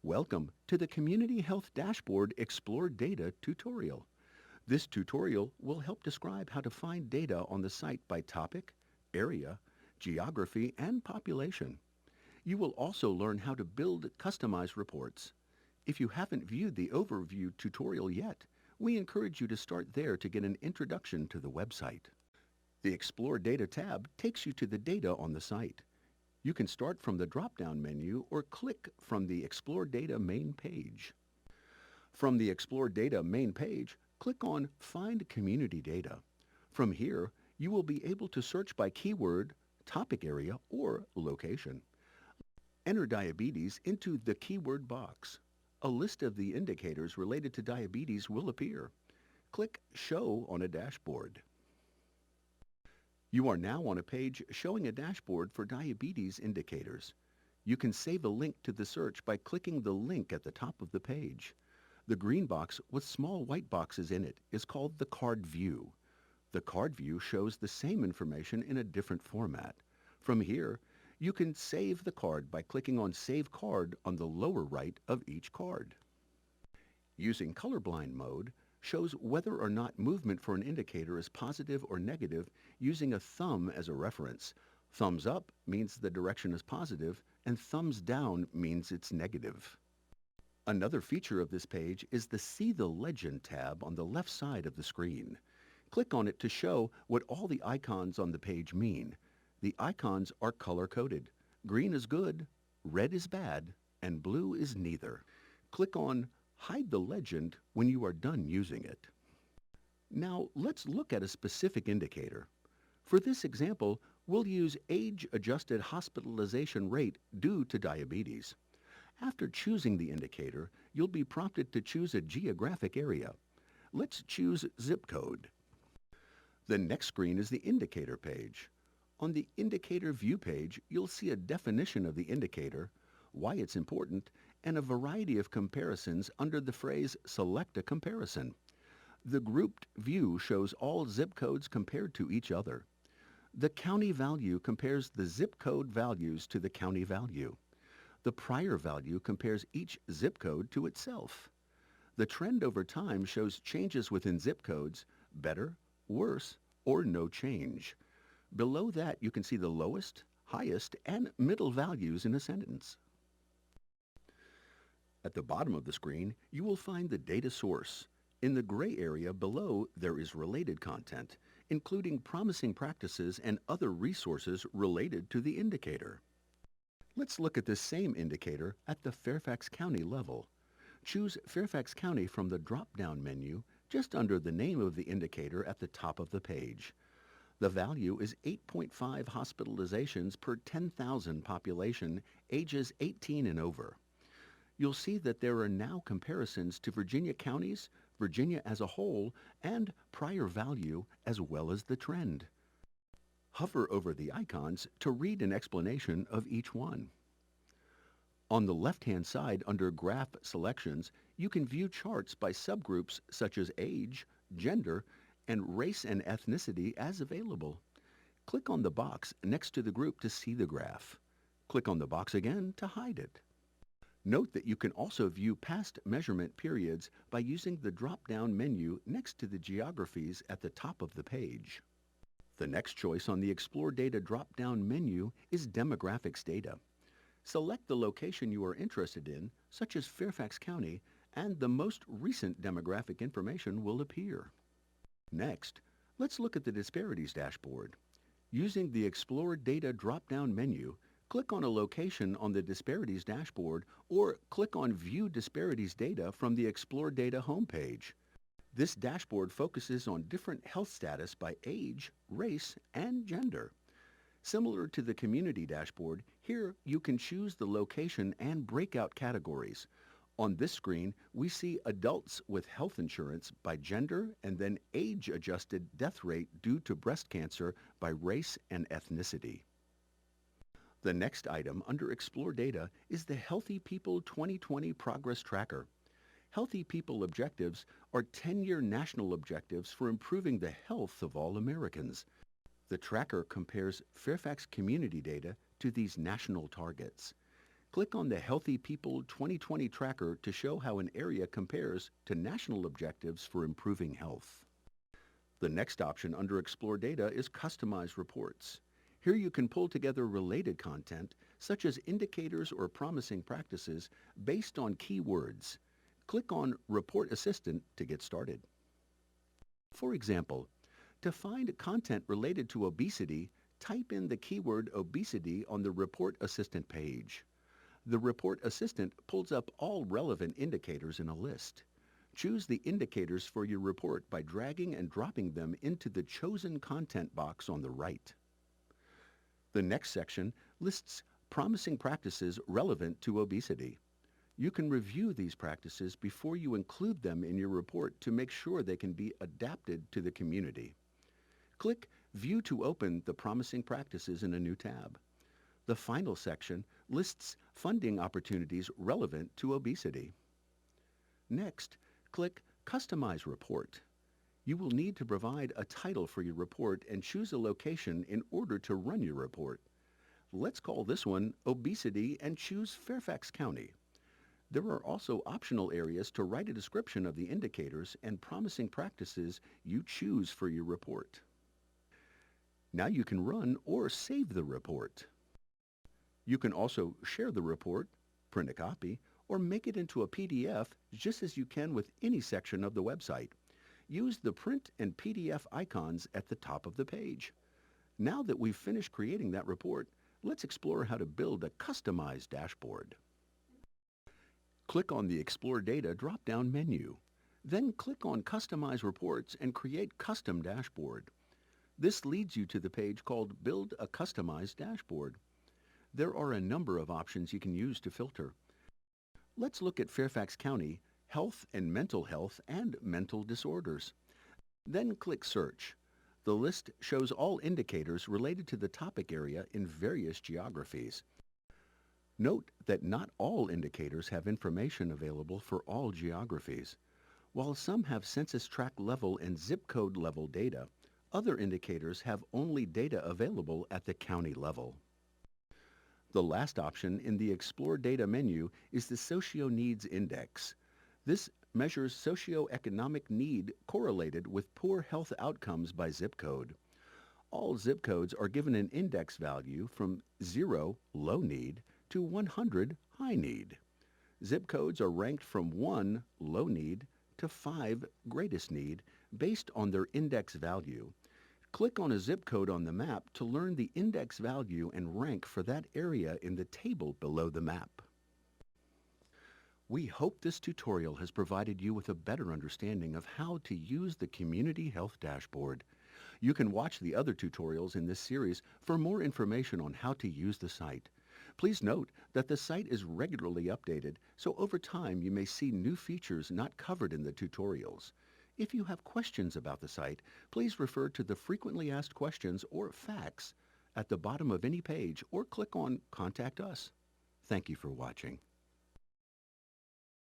Welcome to the Community Health Dashboard Explore Data tutorial. This tutorial will help describe how to find data on the site by topic, area, geography, and population. You will also learn how to build customized reports. If you haven't viewed the overview tutorial yet, we encourage you to start there to get an introduction to the website. The Explore Data tab takes you to the data on the site. You can start from the drop-down menu or click from the Explore Data main page. From the Explore Data main page, click on Find Community Data. From here, you will be able to search by keyword, topic area, or location. Enter diabetes into the keyword box. A list of the indicators related to diabetes will appear. Click Show on a dashboard. You are now on a page showing a dashboard for diabetes indicators. You can save a link to the search by clicking the link at the top of the page. The green box with small white boxes in it is called the card view. The card view shows the same information in a different format. From here, you can save the card by clicking on Save Card on the lower right of each card. Using colorblind mode shows whether or not movement for an indicator is positive or negative using a thumb as a reference. Thumbs up means the direction is positive, and thumbs down means it's negative. Another feature of this page is the See the Legend tab on the left side of the screen. Click on it to show what all the icons on the page mean. The icons are color-coded. Green is good, red is bad, and blue is neither. Click on Hide the legend when you are done using it. Now let's look at a specific indicator. For this example, we'll use age-adjusted hospitalization rate due to diabetes. After choosing the indicator, you'll be prompted to choose a geographic area. Let's choose zip code. The next screen is the indicator page. On the indicator view page, you'll see a definition of the indicator, why it's important, and a variety of comparisons under the phrase Select a Comparison. The grouped view shows all zip codes compared to each other. The county value compares the zip code values to the county value. The prior value compares each zip code to itself. The trend over time shows changes within zip codes, better, worse, or no change. Below that, you can see the lowest, highest, and middle values in a sentence. At the bottom of the screen, you will find the data source. In the gray area below, there is related content, including promising practices and other resources related to the indicator. Let's look at this same indicator at the Fairfax County level. Choose Fairfax County from the drop-down menu just under the name of the indicator at the top of the page. The value is 8.5 hospitalizations per 10,000 population ages 18 and over. You'll see that there are now comparisons to Virginia counties, Virginia as a whole, and prior value as well as the trend. Hover over the icons to read an explanation of each one. On the left-hand side under Graph Selections, you can view charts by subgroups such as age, gender, and race and ethnicity as available. Click on the box next to the group to see the graph. Click on the box again to hide it. Note that you can also view past measurement periods by using the drop-down menu next to the geographies at the top of the page. The next choice on the Explore Data drop-down menu is Demographics Data. Select the location you are interested in, such as Fairfax County, and the most recent demographic information will appear. Next, let's look at the Disparities dashboard. Using the Explore Data drop-down menu, click on a location on the Disparities dashboard or click on View Disparities Data from the Explore Data homepage. This dashboard focuses on different health status by age, race, and gender. Similar to the Community dashboard, here you can choose the location and breakout categories. On this screen, we see adults with health insurance by gender and then age-adjusted death rate due to breast cancer by race and ethnicity. The next item under Explore Data is the Healthy People 2020 Progress Tracker. Healthy People objectives are 10-year national objectives for improving the health of all Americans. The tracker compares Fairfax community data to these national targets. Click on the Healthy People 2020 tracker to show how an area compares to national objectives for improving health. The next option under Explore Data is Customize Reports. Here you can pull together related content, such as indicators or promising practices, based on keywords. Click on Report Assistant to get started. For example, to find content related to obesity, type in the keyword obesity on the Report Assistant page. The Report Assistant pulls up all relevant indicators in a list. Choose the indicators for your report by dragging and dropping them into the chosen content box on the right. The next section lists promising practices relevant to obesity. You can review these practices before you include them in your report to make sure they can be adapted to the community. Click View to open the promising practices in a new tab. The final section lists funding opportunities relevant to obesity. Next, click Customize Report. You will need to provide a title for your report and choose a location in order to run your report. Let's call this one Obesity and choose Fairfax County. There are also optional areas to write a description of the indicators and promising practices you choose for your report. Now you can run or save the report. You can also share the report, print a copy, or make it into a PDF just as you can with any section of the website. Use the print and PDF icons at the top of the page. Now that we've finished creating that report, let's explore how to build a customized dashboard. Click on the Explore Data drop-down menu. Then click on Customize Reports and create Custom Dashboard. This leads you to the page called Build a Customized Dashboard. There are a number of options you can use to filter. Let's look at Fairfax County, Health and Mental Health and Mental Disorders. Then click Search. The list shows all indicators related to the topic area in various geographies. Note that not all indicators have information available for all geographies. While some have census tract level and zip code level data, other indicators have only data available at the county level. The last option in the Explore Data menu is the Socio-Needs Index. This measures socioeconomic need correlated with poor health outcomes by zip code. All zip codes are given an index value from 0, low need, to 100, high need. Zip codes are ranked from 1, low need, to 5, greatest need, based on their index value. Click on a zip code on the map to learn the index value and rank for that area in the table below the map. We hope this tutorial has provided you with a better understanding of how to use the Community Health Dashboard. You can watch the other tutorials in this series for more information on how to use the site. Please note that the site is regularly updated, so over time you may see new features not covered in the tutorials. If you have questions about the site, please refer to the Frequently Asked Questions or FAQs at the bottom of any page or click on Contact Us. Thank you for watching.